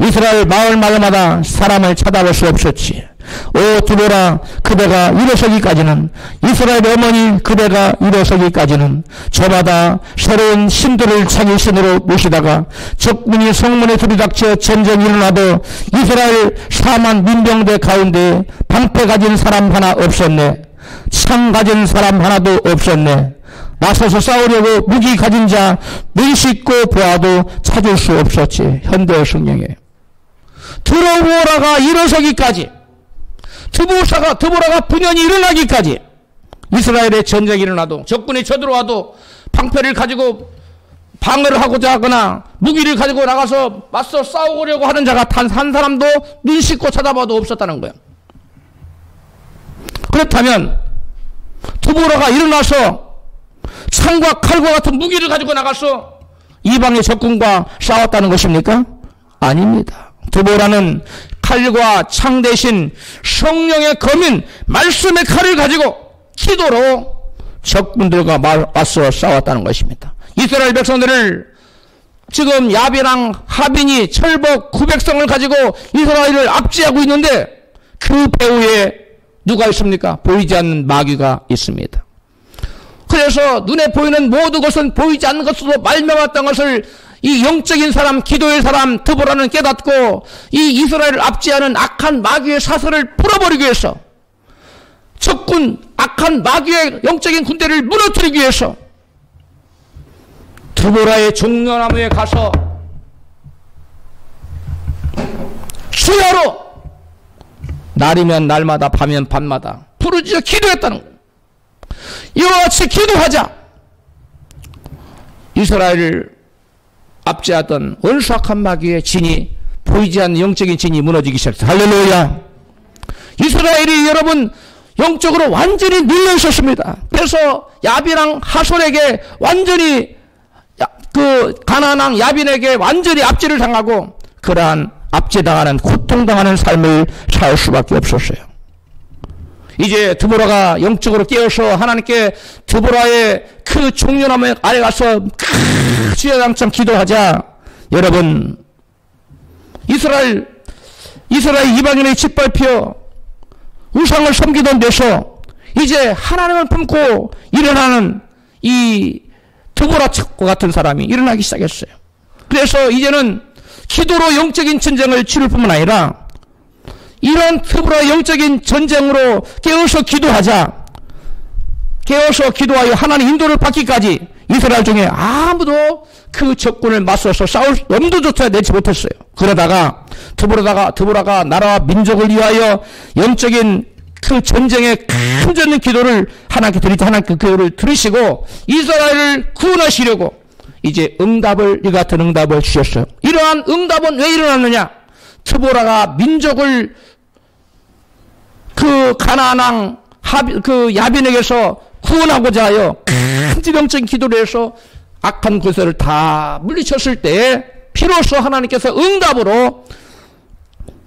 이스라엘 마을마다 사람을 찾아볼 수 없었지. 오 드보라, 그대가 일어서기까지는, 이스라엘 어머니 그대가 일어서기까지는 저마다 새로운 신들을 자기 신으로 모시다가 적군이 성문에 들이닥쳐 전쟁이 일어나도 이스라엘 4만 민병대 가운데 방패 가진 사람 하나 없었네. 창 가진 사람 하나도 없었네. 나서서 싸우려고 무기 가진 자 눈 씻고 보아도 찾을 수 없었지. 현대 성경에 드보라가 일어서기까지, 드보라가 분연히 일어나기까지, 이스라엘의 전쟁이 일어나도 적군이 쳐들어와도 방패를 가지고 방어를 하고자 하거나 무기를 가지고 나가서 맞서 싸우려고 하는 자가 단 한 사람도 눈 씻고 찾아봐도 없었다는 거예요. 그렇다면 드보라가 일어나서 창과 칼과 같은 무기를 가지고 나가서 이방의 적군과 싸웠다는 것입니까? 아닙니다. 드보라는 칼과 창 대신 성령의 검인 말씀의 칼을 가지고 기도로 적군들과 맞서 싸웠다는 것입니다. 이스라엘 백성들을 지금 야베랑 하빈이 철복 900성을 가지고 이스라엘을 압제하고 있는데 그 배후에 누가 있습니까? 보이지 않는 마귀가 있습니다. 그래서 눈에 보이는 모든 것은 보이지 않는 것으로 말미암았던 것을 이 영적인 사람, 기도의 사람 드보라는 깨닫고 이 이스라엘을 압제하는 악한 마귀의 사슬을 풀어버리기 위해서, 적군 악한 마귀의 영적인 군대를 무너뜨리기 위해서 드보라의 종려나무에 가서 수야로 날이면 날마다 밤이면 밤마다 부르짖어 기도했다는 거예요. 이와 같이 기도하자 이스라엘을 압제하던 원수악한 마귀의 진이, 보이지 않는 영적인 진이 무너지기 시작했어요. 할렐루야. 이스라엘이 여러분 영적으로 완전히 눌려 있었습니다. 그래서 야빈왕 하솔에게 완전히, 그 가나안 왕 야빈에게 완전히 압제를 당하고 그러한 압제당하는 고통당하는 삶을 살 수밖에 없었어요. 이제 드보라가 영적으로 깨어서 하나님께 드보라의 그 종려나무 아래 가서 주야장창 기도하자, 여러분, 이스라엘 이방인의 짓밟혀 우상을 섬기던 데서 이제 하나님을 품고 일어나는 이 드보라과 같은 사람이 일어나기 시작했어요. 그래서 이제는 기도로 영적인 전쟁을 치를 뿐만 아니라 이런 드보라의 영적인 전쟁으로 깨어서 기도하여 하나님 인도를 받기까지 이스라엘 중에 아무도 그 적군을 맞서서 싸울 엄두조차 내지 못했어요. 그러다가 드보라가 나라와 민족을 위하여 영적인 그 전쟁에 큰전는 기도를 하나님께 드리자 하나님 그 기도를 들으시고 이스라엘을 구원하시려고 이제 이 같은 응답을 주셨어요. 이러한 응답은 왜 일어났느냐? 드보라가 민족을 그 가나안 왕 그 야빈에게서 구원하고자 하여 큰 지명적인 기도를 해서 악한 군사를 다 물리쳤을 때 비로소 하나님께서 응답으로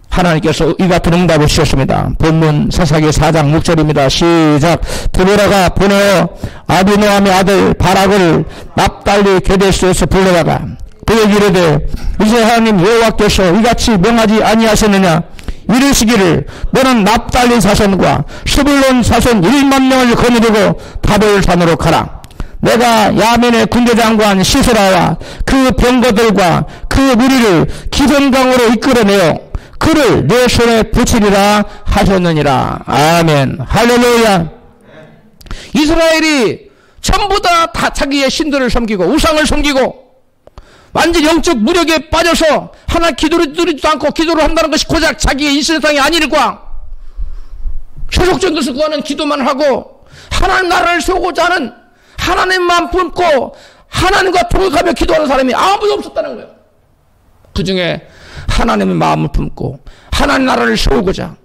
하나님께서 이 같은 응답을 주셨습니다. 본문 사사기 4장 6절입니다. 시작. 드보라가 보내어 아비노함의 아들 바락을 납달리 게데스에서 불러다가 그에게 이르되 이제 하나님 여호와께서 이같이 명하지 아니하셨느냐? 이르시기를 너는 납달리 자손과 스불론 자손 1만 명을 거느리고 다볼산으로 가라. 내가 야민의 군대장관 시스라와 그 병거들과 그 무리를 기선강으로 이끌어내어 그를 내 손에 붙이리라 하셨느니라. 아멘. 할렐루야. 이스라엘이 전부 다 자기의 신들을 섬기고 우상을 섬기고 완전 영적 무력에 빠져서 하나 기도를 드리지도 않고 기도를 한다는 것이 고작 자기의 이 세상이 아니니까 세속적인 것을 구하는 기도만 하고 하나님 나라를 세우고자 하는 하나님만 품고 하나님과 통역하며 기도하는 사람이 아무도 없었다는 거예요. 그 중에 하나님의 마음을 품고 하나님 나라를 세우고자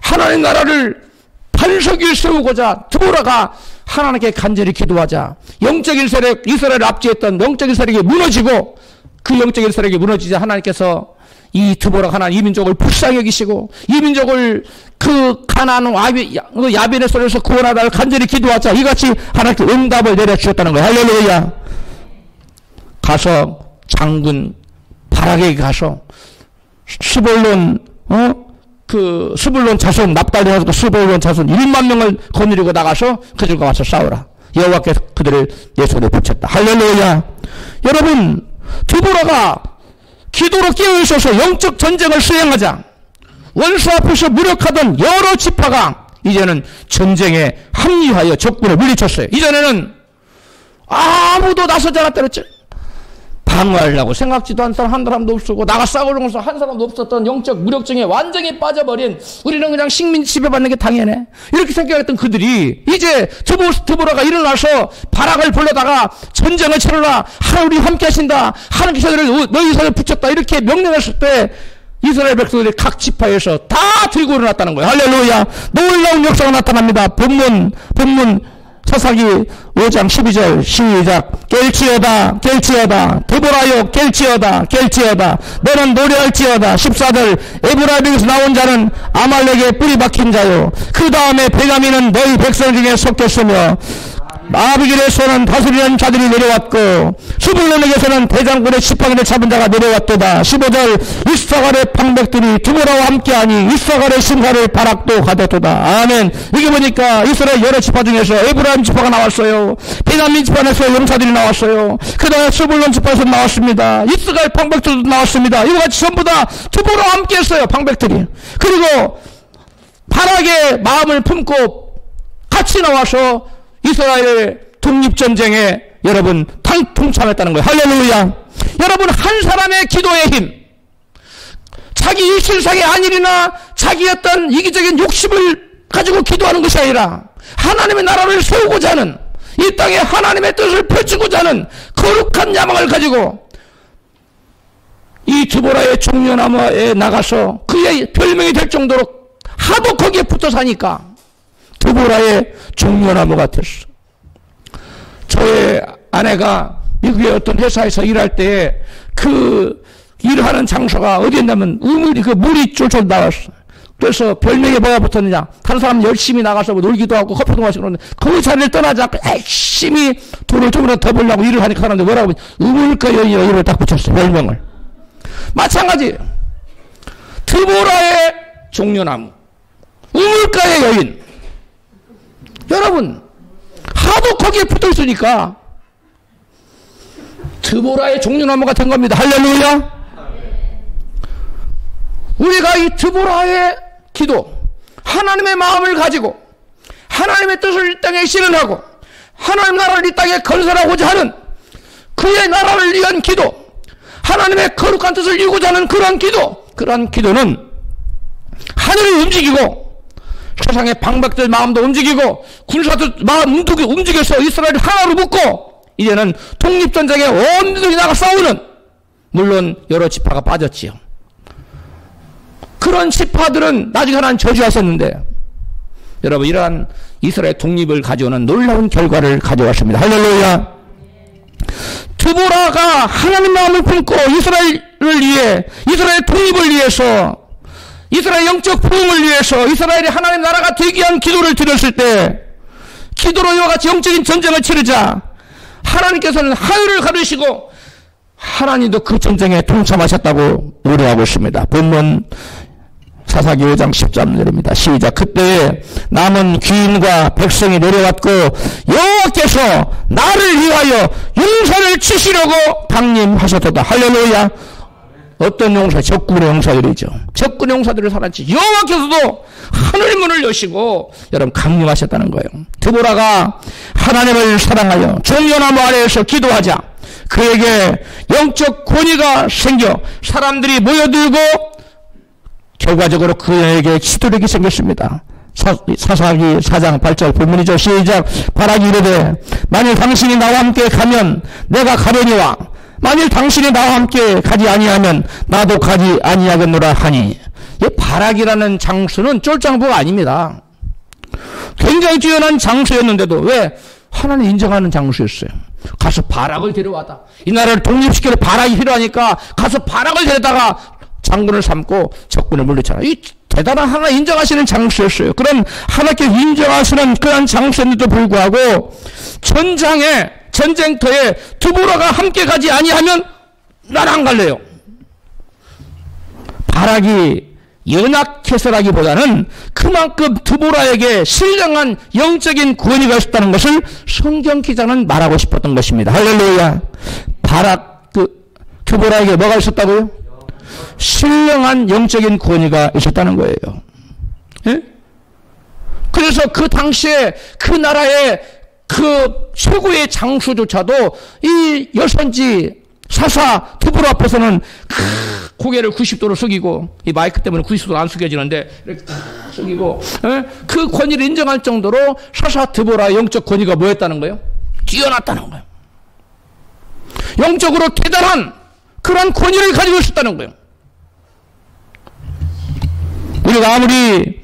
하나님 나라를 반석 위에 세우고자 드보라가 하나님께 간절히 기도하자 영적인 세력, 이스라엘을 압제했던 영적인 세력이 무너지고 그 영적인 세력이 무너지자 하나님께서 이 드보라 하나님 이 민족을 불쌍히 여기시고 이 민족을 그 가나안 야빈의 손에서 구원하다를 간절히 기도하자 이같이 하나님께 응답을 내려주셨다는 거예요. 할렐루야. 가서 장군 바락에게 가서 스불론 스불론 자손 납달리 가서 스불론 자손 1만 명을 거느리고 나가서 그들과 와서 싸우라. 여호와께서 그들을 내 손에 붙였다. 할렐루야. 여러분, 드보라가 기도로 깨어있어서 영적 전쟁을 수행하자 원수 앞에서 무력하던 여러 지파가 이제는 전쟁에 합류하여 적군을 물리쳤어요. 이전에는 아무도 나서지 않았다 그랬죠. 방어하려고 생각지도 한 사람도 없었고 나가 싸우려고 한 사람도 없었던 영적 무력증에 완전히 빠져버린 우리는 그냥 식민 지배받는 게 당연해 이렇게 생각했던 그들이 이제 드보라가 일어나서 바락을 불러다가 전쟁을 치르라 하나님 함께 하신다 하나님께서 너희 손에 붙였다 이렇게 명령했을 때 이스라엘 백성들이 각 지파에서 다 들고 일어났다는 거예요. 할렐루야. 놀라운 역사가 나타납니다. 본문 사사기 5장 12절 시작. 깰지어다 드보라여 깰지어다 너는 노래할지어다. 14절 에브라임에서 나온 자는 아말렉의 뿌리 박힌 자요 그 다음에 베냐민은 너희 백성 중에 섞였으며 아비길에서는 다스리는 자들이 내려왔고 스불론에게서는 대장군의 지팡이를 잡은 자가 내려왔도다. 15절 이스사갈의 방백들이 드보라와 함께하니 이스사갈의 심사를 바락도 가졌도다. 아멘. 이게 보니까 이스라엘 여러 지파 중에서 에브라임 지파가 나왔어요. 베냐민 지파에서 용사들이 나왔어요. 그 다음에 스불론 지파에서 나왔습니다. 이스사갈 방백들도 나왔습니다. 이거같이 전부 다 드보라와 함께했어요. 방백들이. 그리고 바락의 마음을 품고 같이 나와서 이스라엘 독립전쟁에 여러분 통참했다는 거예요. 할렐루야. 여러분 한 사람의 기도의 힘 자기 일신상의 안일이나 자기 어떤 이기적인 욕심을 가지고 기도하는 것이 아니라 하나님의 나라를 세우고자 하는 이 땅에 하나님의 뜻을 펼치고자 하는 거룩한 야망을 가지고 이 드보라의 종려나무에 나가서 그의 별명이 될 정도로 하도 거기에 붙어 사니까 드보라의 종려나무가 됐어. 저의 아내가 미국의 어떤 회사에서 일할 때 그 일하는 장소가 어디였냐면 우물이 그 물이 쫄쫄 나왔어. 그래서 별명이 뭐가 붙었느냐? 다른 사람 열심히 나가서 뭐 놀기도 하고 커피도 마시고 그러는데 그 자리를 떠나지 않고 열심히 돈을 조금이라도 더 벌려고 일을 하니까 사람들이 뭐라고 우물가 여인이요 이걸 딱 붙였어. 별명을. 마찬가지 드보라의 종려나무, 우물가의 여인. 여러분 하도 거기에 붙어 있으니까 드보라의 종려나무가 된 겁니다. 할렐루야. 우리가 이 드보라의 기도, 하나님의 마음을 가지고 하나님의 뜻을 이 땅에 실현하고 하나님 나라를 이 땅에 건설하고자 하는 그의 나라를 위한 기도, 하나님의 거룩한 뜻을 이루고자 하는 그러한 기도는 하늘을 움직이고 세상의 방백들 마음도 움직이고 군사들 마음 움직여서 이스라엘을 하나로 묶고 이제는 독립전쟁에 온 민족이 나가 싸우는, 물론 여러 지파가 빠졌지요. 그런 지파들은 나중에 하나님 저주하셨는데 여러분 이러한 이스라엘 독립을 가져오는 놀라운 결과를 가져왔습니다. 할렐루야. 드보라가 하나님 마음을 품고 이스라엘을 위해, 이스라엘 독립을 위해서, 이스라엘 영적 부흥을 위해서 이스라엘이 하나님 나라가 되기 위한 기도를 드렸을 때 기도로 이와 같이 영적인 전쟁을 치르자 하나님께서는 하늘을 가르시고 하나님도 그 전쟁에 동참하셨다고 우려하고 있습니다. 본문 사사기 5장 13절입니다. 시작. 그때에 남은 귀인과 백성이 내려왔고 여호와께서 나를 위하여 용사를 치시려고 강림하셨도다. 할렐루야. 어떤 용사? 적군의 용사들이죠. 적군의 용사들을 살았지. 여호와께서도 하늘문을 여시고 여러분 강림하셨다는 거예요. 드보라가 하나님을 사랑하여 종려나무 아래에서 기도하자 그에게 영적 권위가 생겨 사람들이 모여들고 결과적으로 그에게 지도력이 생겼습니다. 사사기 4장 8절 본문이죠. 시작. 바락이 이르되 만일 당신이 나와 함께 가면 내가 가려니와 만일 당신이 나와 함께 가지 아니하면 나도 가지 아니하겠노라 하니. 이 바락이라는 장수는 쫄장부가 아닙니다. 굉장히 뛰어난 장수였는데도 왜? 하나님 인정하는 장수였어요. 가서 바락을 데려와다. 이 나라를 독립시키려 바락이 필요하니까 가서 바락을 데려다가 장군을 삼고 적군을 물리쳐라. 이 대단한 하나님 인정하시는 장수였어요. 그런 하나님께 인정하시는 그런 장수였는데도 불구하고 전쟁터에 드보라가 함께 가지 아니하면 난 안 갈래요. 바락이 연약해서라기보다는 그만큼 드보라에게 신령한 영적인 권위가 있었다는 것을 성경 기자는 말하고 싶었던 것입니다. 할렐루야. 드보라에게 뭐가 있었다고요? 신령한 영적인 권위가 있었다는 거예요. 예? 그래서 그 당시에 그 나라의 그 최고의 장수조차도 이 여선지 사사 드보라 앞에서는 고개를 90도로 숙이고, 이 마이크 때문에 90도로 안 숙여지는데 이렇게 숙이고, 그 권위를 인정할 정도로 사사 드보라의 영적 권위가 뭐였다는 거예요? 뛰어났다는 거예요. 영적으로 대단한 그런 권위를 가지고 있었다는 거예요. 우리가 아무리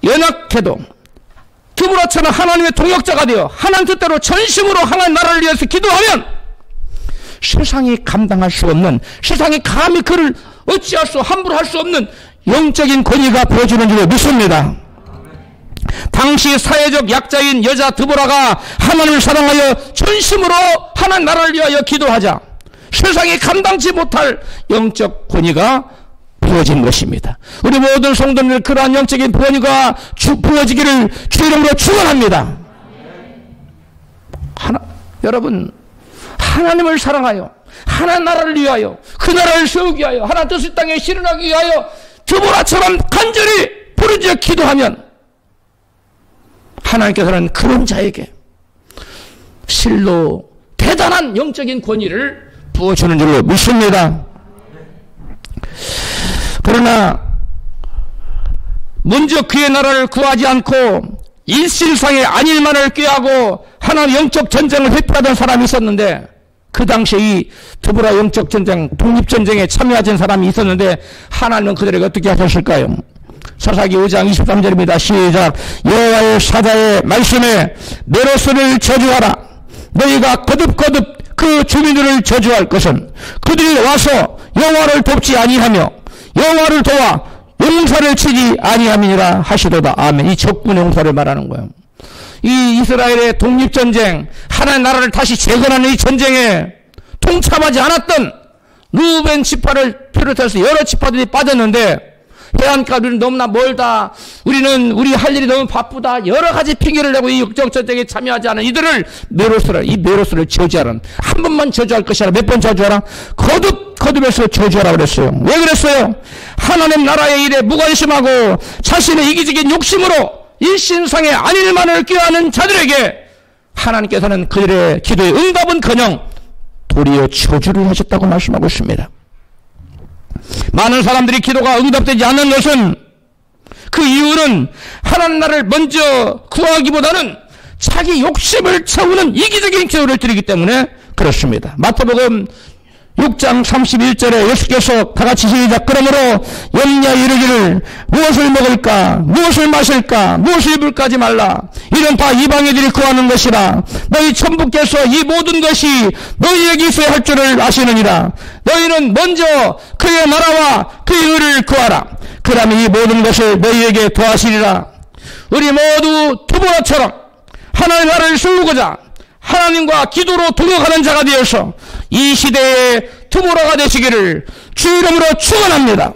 연약해도 드보라처럼 하나님의 동역자가 되어 하나님 뜻대로 전심으로 하나님 나라를 위해서 기도하면 세상이 감당할 수 없는, 세상이 감히 그를 어찌할 수, 함부로 할 수 없는 영적인 권위가 보여주는 줄 믿습니다. 당시 사회적 약자인 여자 드보라가 하나님을 사랑하여 전심으로 하나님 나라를 위하여 기도하자 세상이 감당치 못할 영적 권위가 부어진 것입니다. 우리 모든 성도들 그러한 영적인 권위가 부어지기를 주 이름으로 축원합니다. 여러분 하나님을 사랑하여 하나님 나라를 위하여 그 나라를 세우기 위하여 하나님 뜻을 땅에 실현하기 위하여 드보라처럼 간절히 부르짖어 기도하면 하나님께서는 그런 자에게 실로 대단한 영적인 권위를 부어주는 줄로 믿습니다. 그러나 먼저 그의 나라를 구하지 않고 일신상의 안일만을 꾀하고 하나님 영적 전쟁을 회피하던 사람이 있었는데, 그 당시에 이 드보라 영적 전쟁, 독립전쟁에 참여하던 사람이 있었는데 하나님은 그들에게 어떻게 하셨을까요? 사사기 5장 23절입니다. 시작. 여호와의 사자의 말씀에 메로스를 저주하라. 너희가 거듭거듭 그 주민들을 저주할 것은 그들이 와서 여호와를 돕지 아니하며 여호와를 도와 용사를 치지 아니함이니라 하시도다. 아멘. 이 적군 용사를 말하는 거예요. 이 이스라엘의 독립전쟁, 하나의 나라를 다시 재건하는 이 전쟁에 통참하지 않았던 루벤 지파를 비롯해서 여러 지파들이 빠졌는데, 해안가는 너무나 멀다, 우리 할 일이 너무 바쁘다, 여러 가지 핑계를 내고 이 역정전쟁에 참여하지 않은 이들을 이 메로스를 저주하는, 한 번만 저주할 것이 아니라 몇 번 저주하라? 거듭해서 저주하라 그랬어요. 왜 그랬어요? 하나님 나라의 일에 무관심하고 자신의 이기적인 욕심으로 일신상의 안일만을 꾀하는 자들에게 하나님께서는 그들의 기도의 응답은커녕 도리어 저주를 하셨다고 말씀하고 있습니다. 많은 사람들이 기도가 응답되지 않는 것은, 그 이유는 하나님 나라를 먼저 구하기보다는 자기 욕심을 채우는 이기적인 기도를 드리기 때문에 그렇습니다. 마태복음 6장 31절에 예수께서 다같이 시작. 그러므로 염려 이르기를 무엇을 먹을까, 무엇을 마실까, 무엇을 입을까 하지 말라. 이는 다 이방인들이 구하는 것이라. 너희 천부께서 이 모든 것이 너희에게 있어야 할 줄을 아시느니라. 너희는 먼저 그의 나라와 그의 의를 구하라. 그러면 이 모든 것을 너희에게 더하시리라. 우리 모두 두보라처럼 하나님의 나라를 세우고자 하나님과 기도로 동역하는 자가 되어서 이 시대의 두보라가 되시기를 주 이름으로 축원합니다.